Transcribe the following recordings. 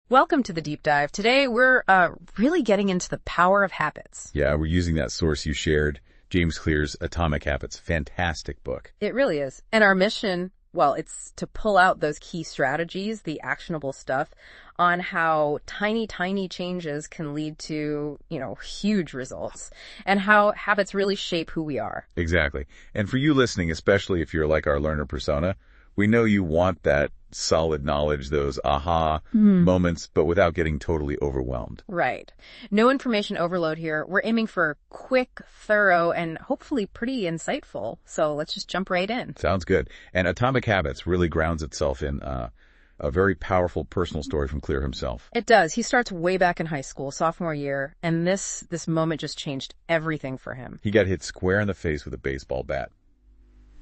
Welcome to the deep dive. Today we're really getting into the power of habits. Yeah, we're using that source you shared, James Clear's Atomic Habits. Fantastic book. It really is. And our mission, well, it's to pull out those key strategies, the actionable stuff, on how tiny changes can lead to, huge results, and how habits really shape who we are. Exactly. And for you listening, especially if you're like our learner persona, we know you want that solid knowledge, those aha moments, but without getting totally overwhelmed. Right. No information overload here. We're aiming for quick, thorough, and hopefully pretty insightful. So let's just jump right in. Sounds good. And Atomic Habits really grounds itself in a very powerful personal story from Clear himself. It does. He starts way back in high school, sophomore year, and this moment just changed everything for him. He got hit square in the face with a baseball bat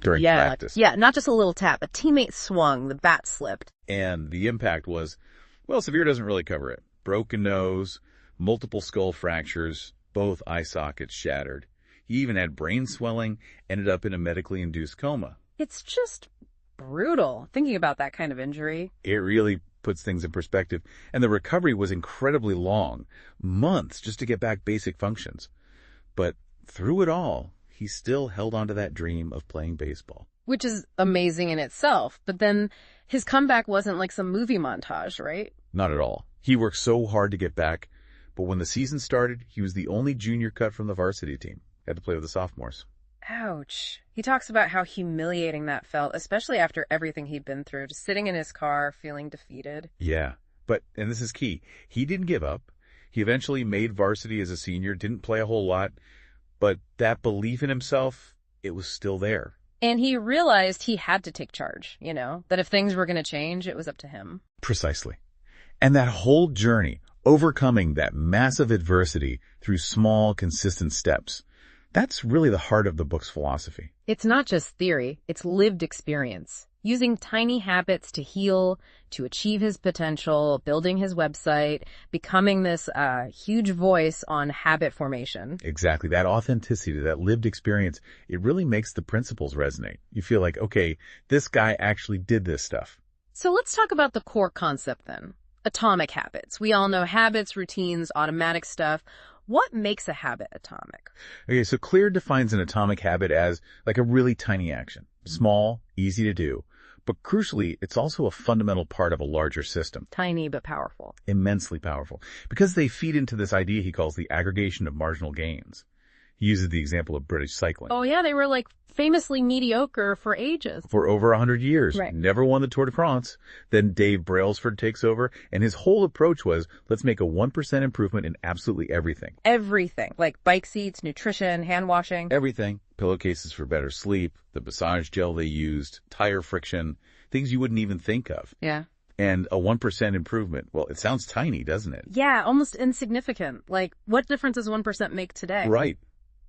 during practice. Yeah, not just a little tap. A teammate swung, the bat slipped. And the impact was, well, severe doesn't really cover it. Broken nose, multiple skull fractures, both eye sockets shattered. He even had brain swelling, ended up in a medically induced coma. It's just brutal, thinking about that kind of injury. It really puts things in perspective. And the recovery was incredibly long, months just to get back basic functions. But through it all, he still held on to that dream of playing baseball. Which is amazing in itself. But then his comeback wasn't like some movie montage, right? Not at all. He worked so hard to get back, but when the season started, he was the only junior cut from the varsity team. Had to play with the sophomores. Ouch. He talks about how humiliating that felt, especially after everything he'd been through, just sitting in his car, feeling defeated. Yeah, and this is key, he didn't give up. He eventually made varsity as a senior, didn't play a whole lot, but that belief in himself, it was still there. And he realized he had to take charge, that if things were going to change, it was up to him. Precisely. And that whole journey, overcoming that massive adversity through small, consistent steps, that's really the heart of the book's philosophy. It's not just theory, it's lived experience. Using tiny habits to heal, to achieve his potential, building his website, becoming this huge voice on habit formation. Exactly. That authenticity, that lived experience, it really makes the principles resonate. You feel like, okay, this guy actually did this stuff. So let's talk about the core concept then. Atomic habits. We all know habits, routines, automatic stuff. What makes a habit atomic? Okay, so Clear defines an atomic habit as like a really tiny action. Small, easy to do. But crucially, it's also a fundamental part of a larger system. Tiny but powerful. Immensely powerful. Because they feed into this idea he calls the aggregation of marginal gains. He uses the example of British cycling. Oh yeah, they were like famously mediocre for ages. For over 100 years. Right. Never won the Tour de France. Then Dave Brailsford takes over, and his whole approach was, let's make a 1% improvement in absolutely everything. Everything. Like bike seats, nutrition, hand washing. Everything. Pillowcases for better sleep, the massage gel they used, tire friction, things you wouldn't even think of. Yeah. And a 1% improvement. Well, it sounds tiny, doesn't it? Yeah, almost insignificant. Like, what difference does 1% make today? Right.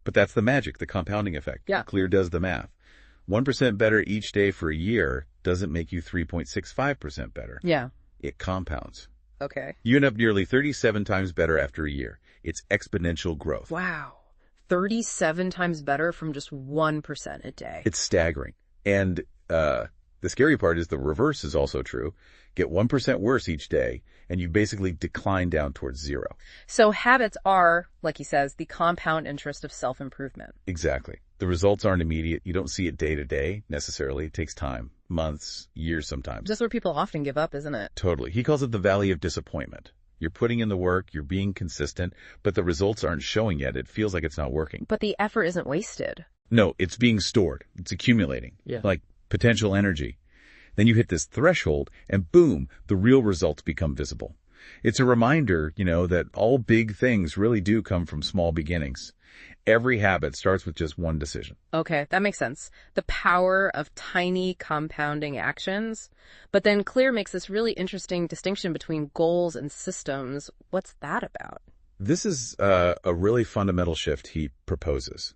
But that's the magic, the compounding effect. Yeah. Clear does the math. 1% better each day for a year doesn't make you 3.65% better. Yeah. It compounds. Okay. You end up nearly 37 times better after a year. It's exponential growth. Wow. 37 times better from just 1% a day. It's staggering. And the scary part is the reverse is also true. Get 1% worse each day, and you basically decline down towards zero. So habits are, like he says, the compound interest of self-improvement. Exactly. The results aren't immediate. You don't see it day to day necessarily. It takes time, months, years sometimes. That's where people often give up, isn't it? Totally. He calls it the valley of disappointment. You're putting in the work, you're being consistent, but the results aren't showing yet. It feels like it's not working. But the effort isn't wasted. No, it's being stored. It's accumulating. Yeah. Like potential energy. Then you hit this threshold, and boom, the real results become visible. It's a reminder, that all big things really do come from small beginnings. Every habit starts with just one decision. Okay, that makes sense. The power of tiny compounding actions. But then Clear makes this really interesting distinction between goals and systems. What's that about? This is a really fundamental shift he proposes.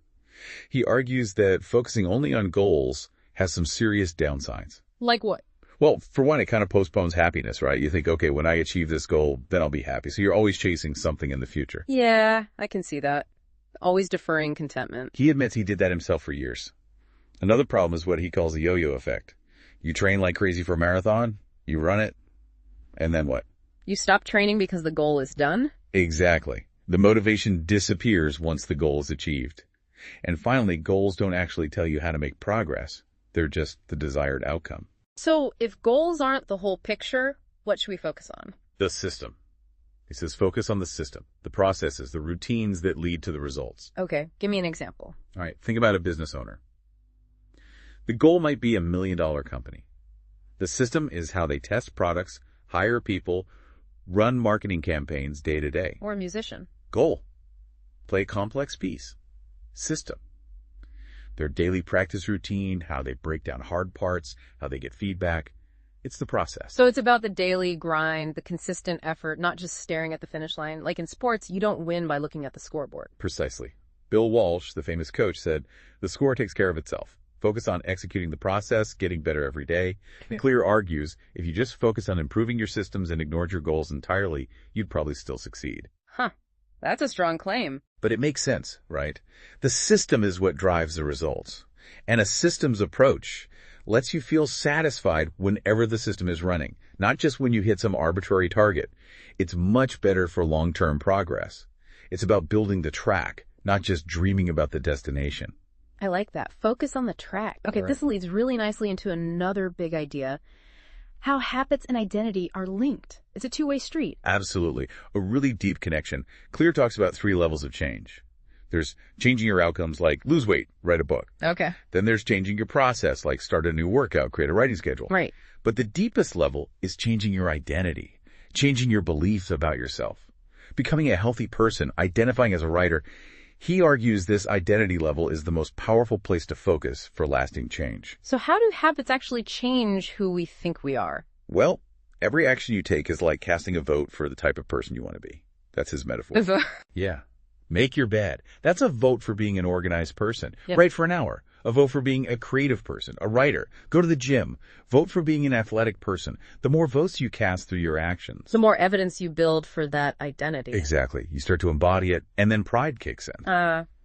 He argues that focusing only on goals has some serious downsides. Like what? Well, for one, it kind of postpones happiness, right? You think, okay, when I achieve this goal, then I'll be happy. So you're always chasing something in the future. Yeah, I can see that. Always deferring contentment. He admits he did that himself for years. Another problem is what he calls the yo-yo effect. You train like crazy for a marathon, you run it, and then what? You stop training because the goal is done? Exactly. The motivation disappears once the goal is achieved. And finally, goals don't actually tell you how to make progress. They're just the desired outcome. So if goals aren't the whole picture, what should we focus on? The system. He says focus on the system, the processes, the routines that lead to the results. Okay, give me an example. All right, think about a business owner. The goal might be $1 million company. The system is how they test products, hire people, run marketing campaigns day to day. Or a musician. Goal. Play a complex piece. System. Their daily practice routine, how they break down hard parts, how they get feedback. It's the process. So it's about the daily grind, the consistent effort, not just staring at the finish line. Like in sports, you don't win by looking at the scoreboard. Precisely. Bill Walsh, the famous coach, said, the score takes care of itself. Focus on executing the process, getting better every day. Clear argues, if you just focus on improving your systems and ignored your goals entirely, you'd probably still succeed. Huh. That's a strong claim. But it makes sense, right? The system is what drives the results. And a systems approach lets you feel satisfied whenever the system is running, not just when you hit some arbitrary target. It's much better for long-term progress. It's about building the track, not just dreaming about the destination. I like that. Focus on the track. Okay, Right. This leads really nicely into another big idea. How habits and identity are linked. It's a two-way street. Absolutely. A really deep connection. Clear talks about 3 levels of change. There's changing your outcomes like lose weight, write a book. Okay. Then there's changing your process like start a new workout, create a writing schedule. Right. But the deepest level is changing your identity, changing your beliefs about yourself, becoming a healthy person, identifying as a writer. He argues this identity level is the most powerful place to focus for lasting change. So how do habits actually change who we think we are? Well, every action you take is like casting a vote for the type of person you want to be. That's his metaphor. Yeah. Make your bed. That's a vote for being an organized person. Yep. Write for an hour. A vote for being a creative person, a writer. Go to the gym. Vote for being an athletic person. The more votes you cast through your actions. The more evidence you build for that identity. Exactly. You start to embody it, and then pride kicks in.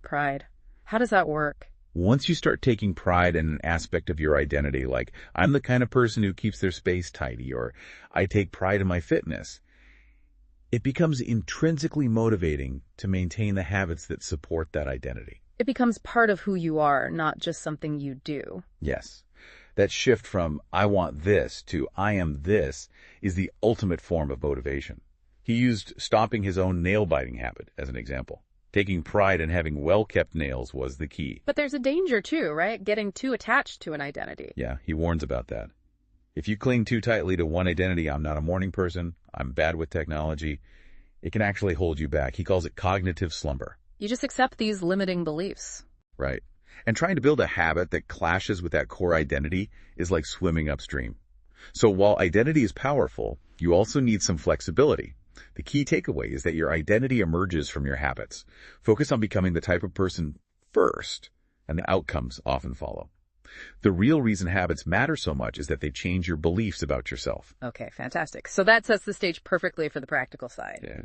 Pride. How does that work? Once you start taking pride in an aspect of your identity, like, I'm the kind of person who keeps their space tidy, or I take pride in my fitness, it becomes intrinsically motivating to maintain the habits that support that identity. It becomes part of who you are, not just something you do. Yes. That shift from I want this to I am this is the ultimate form of motivation. He used stopping his own nail-biting habit as an example. Taking pride in having well-kept nails was the key. But there's a danger too, right? Getting too attached to an identity. Yeah, he warns about that. If you cling too tightly to one identity, I'm not a morning person, I'm bad with technology, it can actually hold you back. He calls it cognitive slumber. You just accept these limiting beliefs. Right. And trying to build a habit that clashes with that core identity is like swimming upstream. So while identity is powerful, you also need some flexibility. The key takeaway is that your identity emerges from your habits. Focus on becoming the type of person first, and the outcomes often follow. The real reason habits matter so much is that they change your beliefs about yourself. Okay, fantastic. So that sets the stage perfectly for the practical side. Yeah.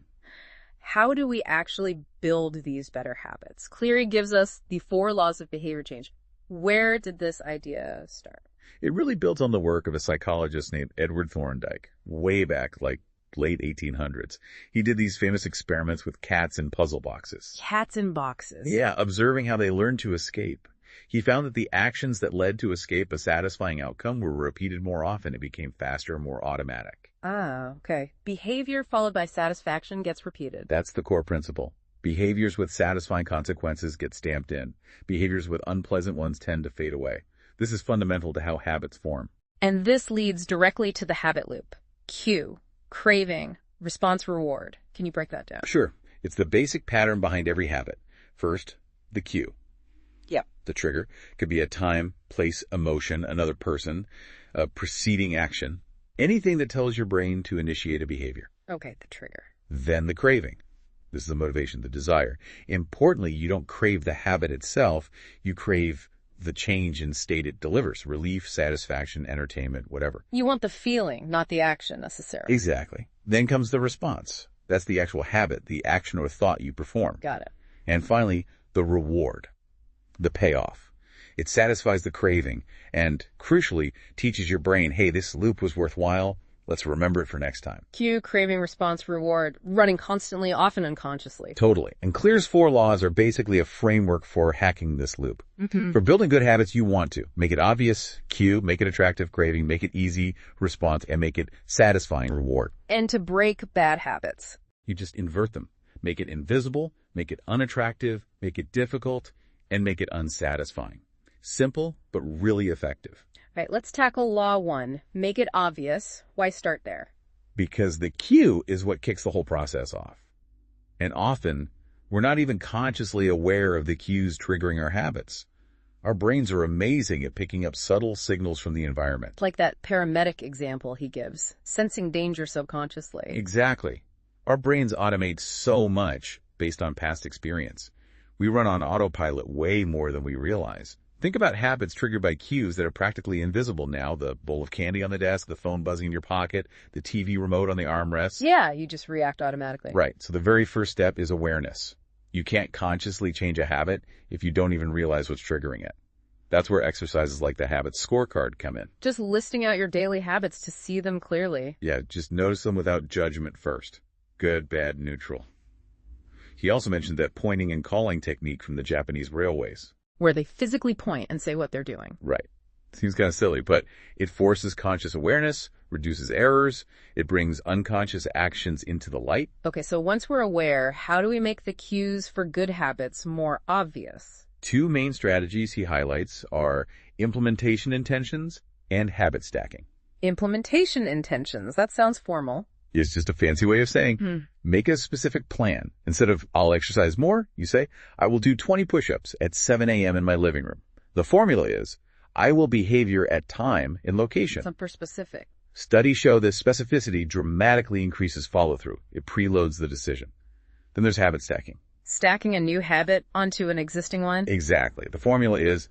How do we actually build these better habits? Cleary gives us the 4 laws of behavior change. Where did this idea start? It really builds on the work of a psychologist named Edward Thorndike, way back, like late 1800s. He did these famous experiments with cats in puzzle boxes. Cats in boxes. Yeah, observing how they learned to escape. He found that the actions that led to escape a satisfying outcome were repeated more often. It became faster and more automatic. Ah, okay. Behavior followed by satisfaction gets repeated. That's the core principle. Behaviors with satisfying consequences get stamped in. Behaviors with unpleasant ones tend to fade away. This is fundamental to how habits form. And this leads directly to the habit loop. Cue, craving, response, reward. Can you break that down? Sure. It's the basic pattern behind every habit. First, the cue. Yep. The trigger could be a time, place, emotion, another person, a preceding action, anything that tells your brain to initiate a behavior. Okay, the trigger. Then the craving. This is the motivation, the desire. Importantly, you don't crave the habit itself. You crave the change in state it delivers. Relief, satisfaction, entertainment, whatever. You want the feeling, not the action necessarily. Exactly. Then comes the response. That's the actual habit, the action or thought you perform. Got it. And finally, the reward, the payoff. It satisfies the craving and, crucially, teaches your brain, hey, this loop was worthwhile. Let's remember it for next time. Cue, craving, response, reward, running constantly, often unconsciously. Totally. And Clear's 4 laws are basically a framework for hacking this loop. For building good habits, you want to make it obvious, cue, make it attractive, craving, make it easy, response, and make it satisfying, reward. And to break bad habits. You just invert them. Make it invisible, make it unattractive, make it difficult, and make it unsatisfying. Simple, but really effective. All right, let's tackle law 1. Make it obvious. Why start there? Because the cue is what kicks the whole process off. And often, we're not even consciously aware of the cues triggering our habits. Our brains are amazing at picking up subtle signals from the environment. Like that paramedic example he gives, sensing danger subconsciously. Exactly. Our brains automate so much based on past experience. We run on autopilot way more than we realize. Think about habits triggered by cues that are practically invisible now. The bowl of candy on the desk, the phone buzzing in your pocket, the TV remote on the armrest. Yeah, you just react automatically. Right. So the very first step is awareness. You can't consciously change a habit if you don't even realize what's triggering it. That's where exercises like the habit scorecard come in. Just listing out your daily habits to see them clearly. Yeah, just notice them without judgment first. Good, bad, neutral. He also mentioned that pointing and calling technique from the Japanese railways. Where they physically point and say what they're doing. Right. Seems kind of silly, but it forces conscious awareness, reduces errors, it brings unconscious actions into the light. Okay, so once we're aware, how do we make the cues for good habits more obvious? 2 main strategies he highlights are implementation intentions and habit stacking. Implementation intentions. That sounds formal. It's just a fancy way of saying, make a specific plan. Instead of, I'll exercise more, you say, I will do 20 push-ups at 7 a.m. in my living room. The formula is, I will behavior at time and location. Super specific. Studies show this specificity dramatically increases follow-through. It preloads the decision. Then there's habit stacking. Stacking a new habit onto an existing one? Exactly. The formula is,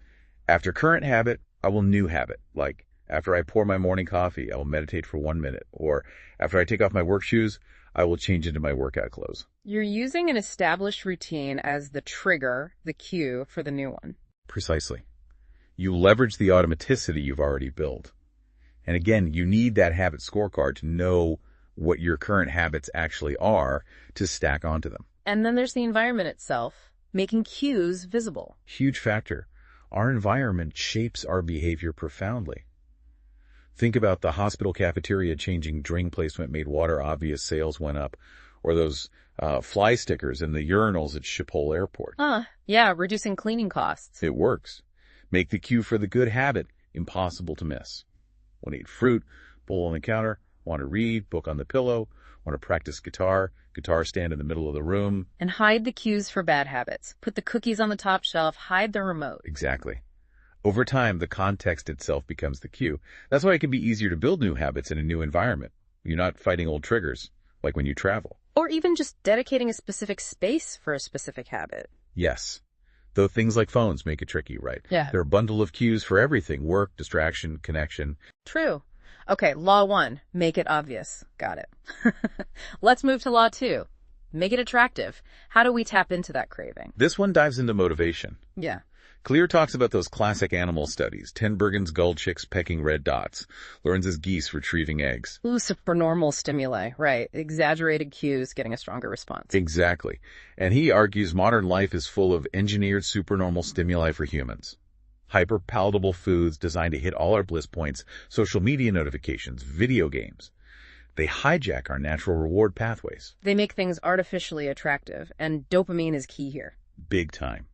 after current habit, I will new habit. Like, after I pour my morning coffee, I will meditate for 1 minute. Or after I take off my work shoes, I will change into my workout clothes. You're using an established routine as the trigger, the cue for the new one. Precisely. You leverage the automaticity you've already built. And again, you need that habit scorecard to know what your current habits actually are to stack onto them. And then there's the environment itself, making cues visible. Huge factor. Our environment shapes our behavior profoundly. Think about the hospital cafeteria changing drink placement made water obvious, sales went up. Or those fly stickers in the urinals at Schiphol Airport. Yeah, reducing cleaning costs. It works. Make the cue for the good habit impossible to miss. Want to eat fruit, bowl on the counter, want to read, book on the pillow, want to practice guitar stand in the middle of the room. And hide the cues for bad habits. Put the cookies on the top shelf, hide the remote. Exactly. Over time, the context itself becomes the cue. That's why it can be easier to build new habits in a new environment. You're not fighting old triggers, like when you travel. Or even just dedicating a specific space for a specific habit. Yes. Though things like phones make it tricky, right? Yeah. They're a bundle of cues for everything. Work, distraction, connection. True. Okay, law 1, make it obvious. Got it. Let's move to law 2. Make it attractive. How do we tap into that craving? This one dives into motivation. Yeah. Clear talks about those classic animal studies. Tenbergen's gull chicks pecking red dots. Lawrence's geese retrieving eggs. Ooh, supernormal stimuli. Right. Exaggerated cues getting a stronger response. Exactly. And he argues modern life is full of engineered supernormal stimuli for humans. Hyper-palatable foods designed to hit all our bliss points, social media notifications, video games. They hijack our natural reward pathways. They make things artificially attractive, and dopamine is key here. Big time.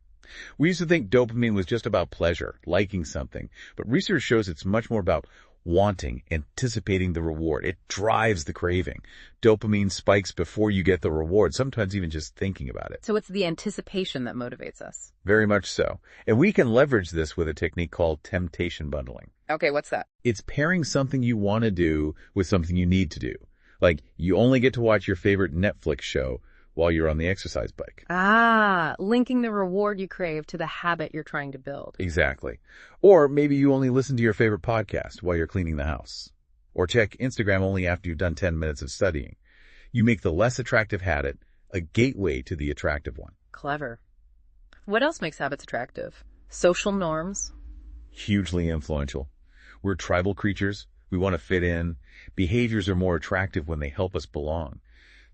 We used to think dopamine was just about pleasure, liking something, but research shows it's much more about wanting, anticipating the reward. It drives the craving. Dopamine spikes before you get the reward, sometimes even just thinking about it. So it's the anticipation that motivates us. Very much so. And we can leverage this with a technique called temptation bundling. Okay, what's that? It's pairing something you want to do with something you need to do. Like, you only get to watch your favorite Netflix show while you're on the exercise bike. Linking the reward you crave to the habit you're trying to build. Exactly. Or maybe you only listen to your favorite podcast while you're cleaning the house. Or check Instagram only after you've done 10 minutes of studying. You make the less attractive habit a gateway to the attractive one. Clever. What else makes habits attractive? Social norms? Hugely influential. We're tribal creatures. We want to fit in. Behaviors are more attractive when they help us belong.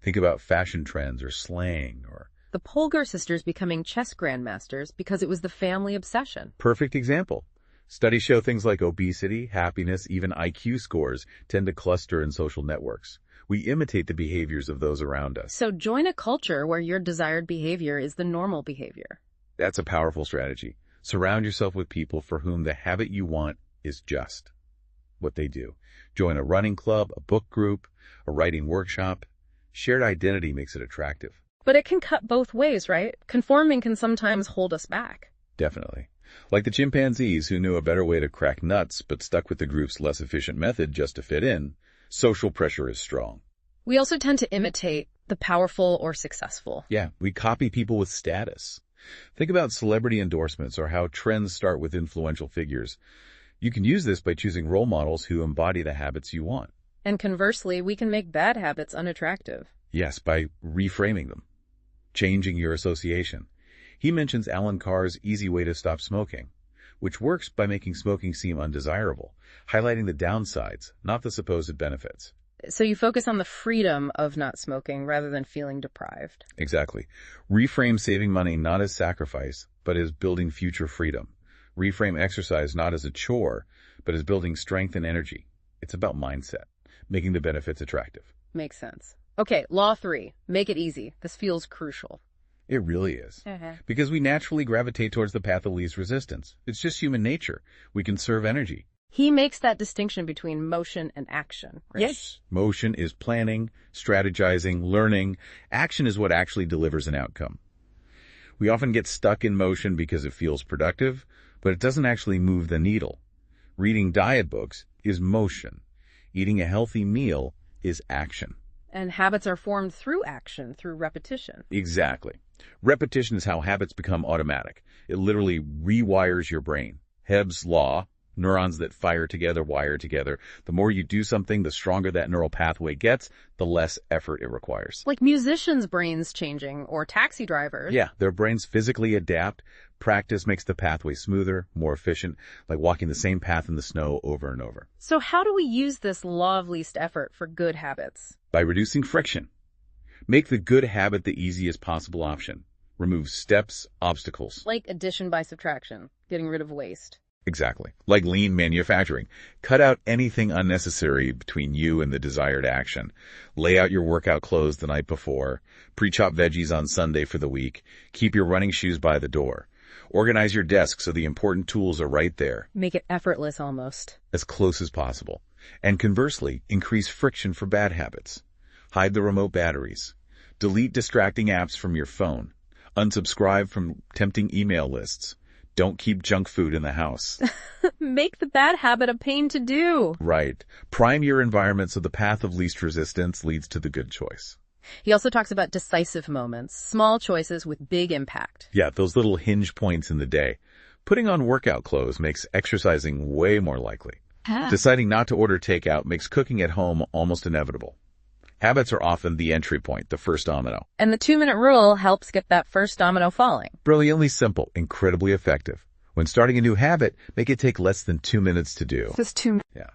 Think about fashion trends or slang or... The Polgar sisters becoming chess grandmasters because it was the family obsession. Perfect example. Studies show things like obesity, happiness, even IQ scores tend to cluster in social networks. We imitate the behaviors of those around us. So join a culture where your desired behavior is the normal behavior. That's a powerful strategy. Surround yourself with people for whom the habit you want is just what they do. Join a running club, a book group, a writing workshop. Shared identity makes it attractive. But it can cut both ways, right? Conforming can sometimes hold us back. Definitely. Like the chimpanzees who knew a better way to crack nuts but stuck with the group's less efficient method just to fit in, social pressure is strong. We also tend to imitate the powerful or successful. Yeah, we copy people with status. Think about celebrity endorsements or how trends start with influential figures. You can use this by choosing role models who embody the habits you want. And conversely, we can make bad habits unattractive. Yes, by reframing them, changing your association. He mentions Alan Carr's easy way to stop smoking, which works by making smoking seem undesirable, highlighting the downsides, not the supposed benefits. So you focus on the freedom of not smoking rather than feeling deprived. Exactly. Reframe saving money not as sacrifice, but as building future freedom. Reframe exercise not as a chore, but as building strength and energy. It's about mindset, making the benefits attractive. Makes sense. Okay, law 3. Make it easy. This feels crucial. It really is. Because we naturally gravitate towards the path of least resistance. It's just human nature. We conserve energy. He makes that distinction between motion and action, right? Yes. Motion is planning, strategizing, learning. Action is what actually delivers an outcome. We often get stuck in motion because it feels productive, but it doesn't actually move the needle. Reading diet books is motion. Eating a healthy meal is action. And habits are formed through action, through repetition. Exactly. Repetition is how habits become automatic. It literally rewires your brain. Hebb's law, neurons that fire together wire together. The more you do something, the stronger that neural pathway gets, the less effort it requires. Like musicians' brains changing, or taxi drivers. Yeah, their brains physically adapt. Practice makes the pathway smoother, more efficient, like walking the same path in the snow over and over. So how do we use this law of least effort for good habits? By reducing friction. Make the good habit the easiest possible option. Remove steps, obstacles. Like addition by subtraction, getting rid of waste. Exactly. Like lean manufacturing. Cut out anything unnecessary between you and the desired action. Lay out your workout clothes the night before. Pre-chop veggies on Sunday for the week. Keep your running shoes by the door. Organize your desk so the important tools are right there. Make it effortless almost. As close as possible. And conversely, increase friction for bad habits. Hide the remote batteries. Delete distracting apps from your phone. Unsubscribe from tempting email lists. Don't keep junk food in the house. Make the bad habit a pain to do. Right. Prime your environment so the path of least resistance leads to the good choice. He also talks about decisive moments, small choices with big impact. Yeah, those little hinge points in the day. Putting on workout clothes makes exercising way more likely. Deciding not to order takeout makes cooking at home almost inevitable. Habits are often the entry point, the first domino. And the 2-minute rule helps get that first domino falling. Brilliantly simple, incredibly effective. When starting a new habit, make it take less than 2 minutes to do. Just 2 minutes. Yeah.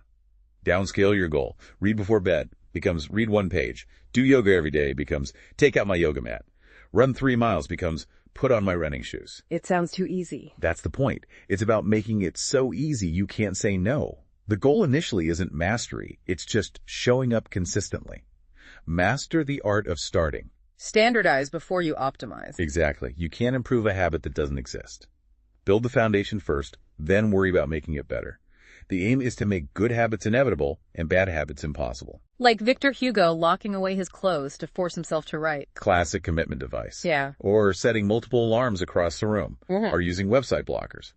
Downscale your goal. Read before bed becomes read 1 page. Do yoga every day becomes take out my yoga mat. Run 3 miles becomes put on my running shoes. It sounds too easy. That's the point. It's about making it so easy you can't say no. The goal initially isn't mastery. It's just showing up consistently. Master the art of starting. Standardize before you optimize. Exactly. You can't improve a habit that doesn't exist. Build the foundation first, then worry about making it better. The aim is to make good habits inevitable and bad habits impossible. Like Victor Hugo locking away his clothes to force himself to write. Classic commitment device. Yeah. Or setting multiple alarms across the room. Or using website blockers.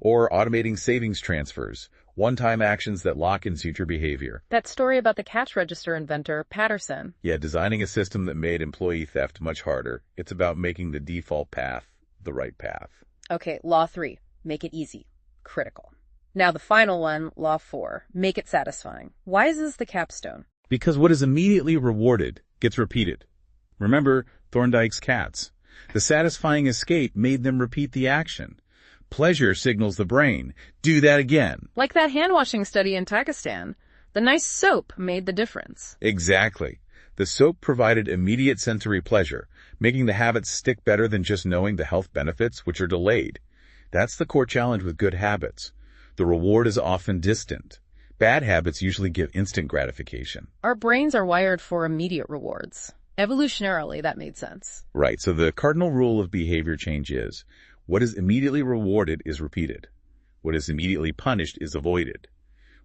Or automating savings transfers. One-time actions that lock in future behavior. That story about the cash register inventor, Patterson. Yeah, designing a system that made employee theft much harder. It's about making the default path the right path. Okay, law 3. Make it easy. Critical. Now the final one, law 4. Make it satisfying. Why is this the capstone? Because what is immediately rewarded gets repeated. Remember Thorndike's cats. The satisfying escape made them repeat the action. Pleasure signals the brain, do that again. Like that hand-washing study in Pakistan. The nice soap made the difference. Exactly. The soap provided immediate sensory pleasure, making the habits stick better than just knowing the health benefits, which are delayed. That's the core challenge with good habits. The reward is often distant. Bad habits usually give instant gratification. Our brains are wired for immediate rewards. Evolutionarily, that made sense. Right, so the cardinal rule of behavior change is, what is immediately rewarded is repeated. What is immediately punished is avoided.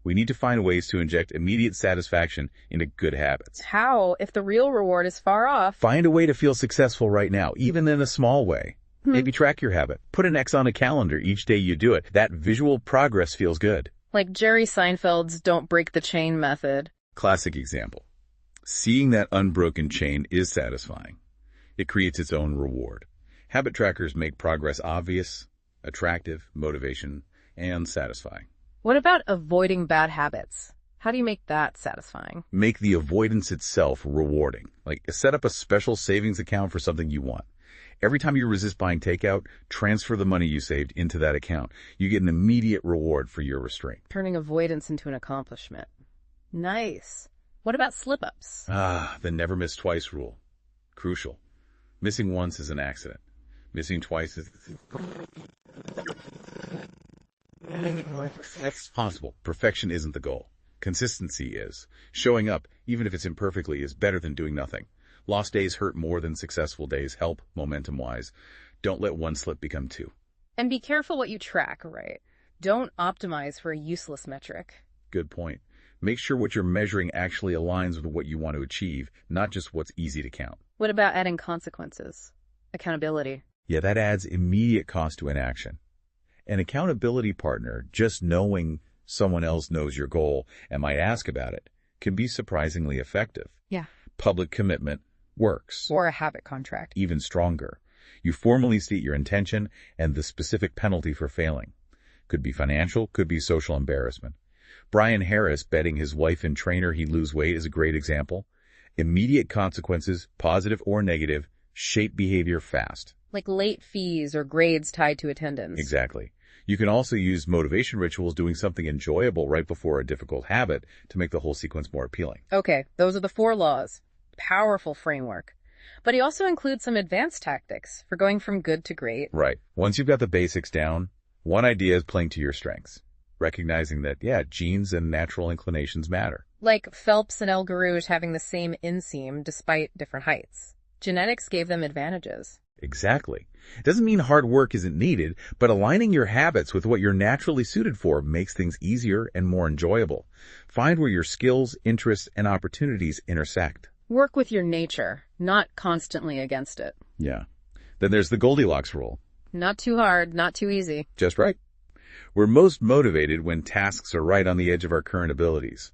We need to find ways to inject immediate satisfaction into good habits. How if the real reward is far off? Find a way to feel successful right now, even in a small way. Maybe track your habit. Put an X on a calendar each day you do it. That visual progress feels good. Like Jerry Seinfeld's don't break the chain method. Classic example. Seeing that unbroken chain is satisfying. It creates its own reward. Habit trackers make progress obvious, attractive, motivation, and satisfying. What about avoiding bad habits? How do you make that satisfying? Make the avoidance itself rewarding. Like set up a special savings account for something you want. Every time you resist buying takeout, transfer the money you saved into that account. You get an immediate reward for your restraint. Turning avoidance into an accomplishment. Nice. What about slip-ups? The never miss twice rule. Crucial. Missing once is an accident. Missing twice is... That's possible. Perfection isn't the goal. Consistency is. Showing up, even if it's imperfectly, is better than doing nothing. Lost days hurt more than successful days help, momentum-wise. Don't let one slip become two. And be careful what you track, right? Don't optimize for a useless metric. Good point. Make sure what you're measuring actually aligns with what you want to achieve, not just what's easy to count. What about adding consequences? Accountability. Yeah, that adds immediate cost to inaction. An accountability partner, just knowing someone else knows your goal and might ask about it, can be surprisingly effective. Yeah. Public commitment works. Or a habit contract. Even stronger. You formally state your intention and the specific penalty for failing. Could be financial, could be social embarrassment. Brian Harris betting his wife and trainer he'd lose weight is a great example. Immediate consequences, positive or negative, shape behavior fast. Like late fees or grades tied to attendance. Exactly. You can also use motivation rituals, doing something enjoyable right before a difficult habit to make the whole sequence more appealing. Okay, those are the 4 laws. Powerful framework. But he also includes some advanced tactics for going from good to great. Right. Once you've got the basics down, one idea is playing to your strengths. Recognizing that, genes and natural inclinations matter. Like Phelps and El Garouge having the same inseam despite different heights. Genetics gave them advantages. Exactly. It doesn't mean hard work isn't needed, but aligning your habits with what you're naturally suited for makes things easier and more enjoyable. Find where your skills, interests, and opportunities intersect. Work with your nature, not constantly against it. Yeah. Then there's the Goldilocks rule. Not too hard, not too easy. Just right. We're most motivated when tasks are right on the edge of our current abilities.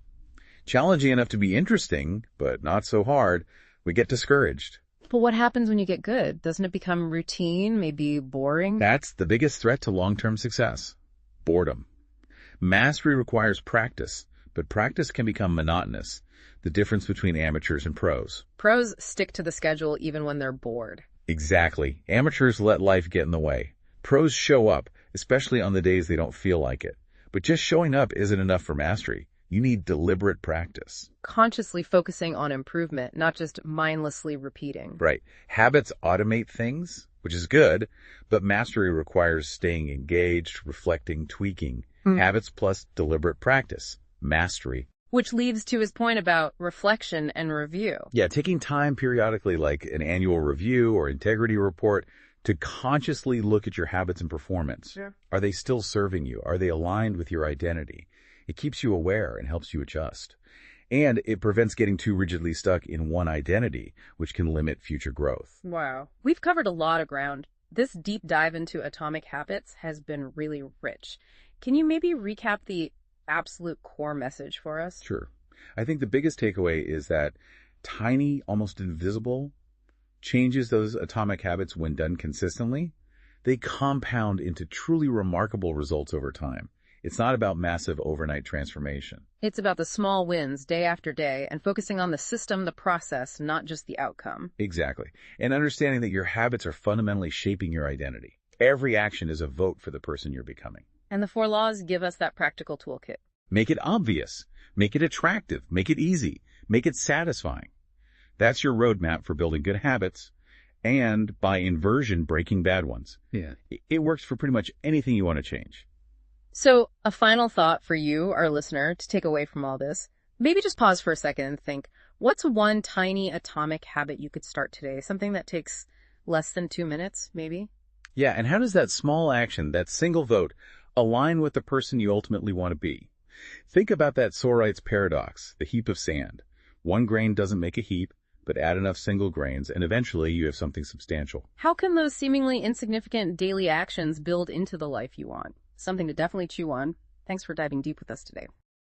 Challenging enough to be interesting, but not so hard, we get discouraged. But what happens when you get good? Doesn't it become routine, maybe boring? That's the biggest threat to long-term success. Boredom. Mastery requires practice, but practice can become monotonous. The difference between amateurs and pros. Pros stick to the schedule even when they're bored. Exactly. Amateurs let life get in the way. Pros show up, especially on the days they don't feel like it. But just showing up isn't enough for mastery. You need deliberate practice. Consciously focusing on improvement, not just mindlessly repeating. Right. Habits automate things, which is good, but mastery requires staying engaged, reflecting, tweaking. Habits plus deliberate practice. Mastery. Which leads to his point about reflection and review. Yeah, taking time periodically, like an annual review or integrity report, to consciously look at your habits and performance. Yeah. Are they still serving you? Are they aligned with your identity? It keeps you aware and helps you adjust. And it prevents getting too rigidly stuck in one identity, which can limit future growth. Wow. We've covered a lot of ground. This deep dive into atomic habits has been really rich. Can you maybe recap the absolute core message for us? Sure. I think the biggest takeaway is that tiny, almost invisible changes, those atomic habits, when done consistently, they compound into truly remarkable results over time. It's not about massive overnight transformation. It's about the small wins day after day and focusing on the system, the process, not just the outcome. Exactly. And understanding that your habits are fundamentally shaping your identity. Every action is a vote for the person you're becoming. And the 4 laws give us that practical toolkit. Make it obvious. Make it attractive. Make it easy. Make it satisfying. That's your roadmap for building good habits and, by inversion, breaking bad ones. Yeah. It works for pretty much anything you want to change. So, a final thought for you, our listener, to take away from all this. Maybe just pause for a second and think, what's one tiny atomic habit you could start today? Something that takes less than 2 minutes, maybe? Yeah, and how does that small action, that single vote, align with the person you ultimately want to be? Think about that Sorite's paradox, the heap of sand. One grain doesn't make a heap, but add enough single grains, and eventually you have something substantial. How can those seemingly insignificant daily actions build into the life you want? Something to definitely chew on. Thanks for diving deep with us today.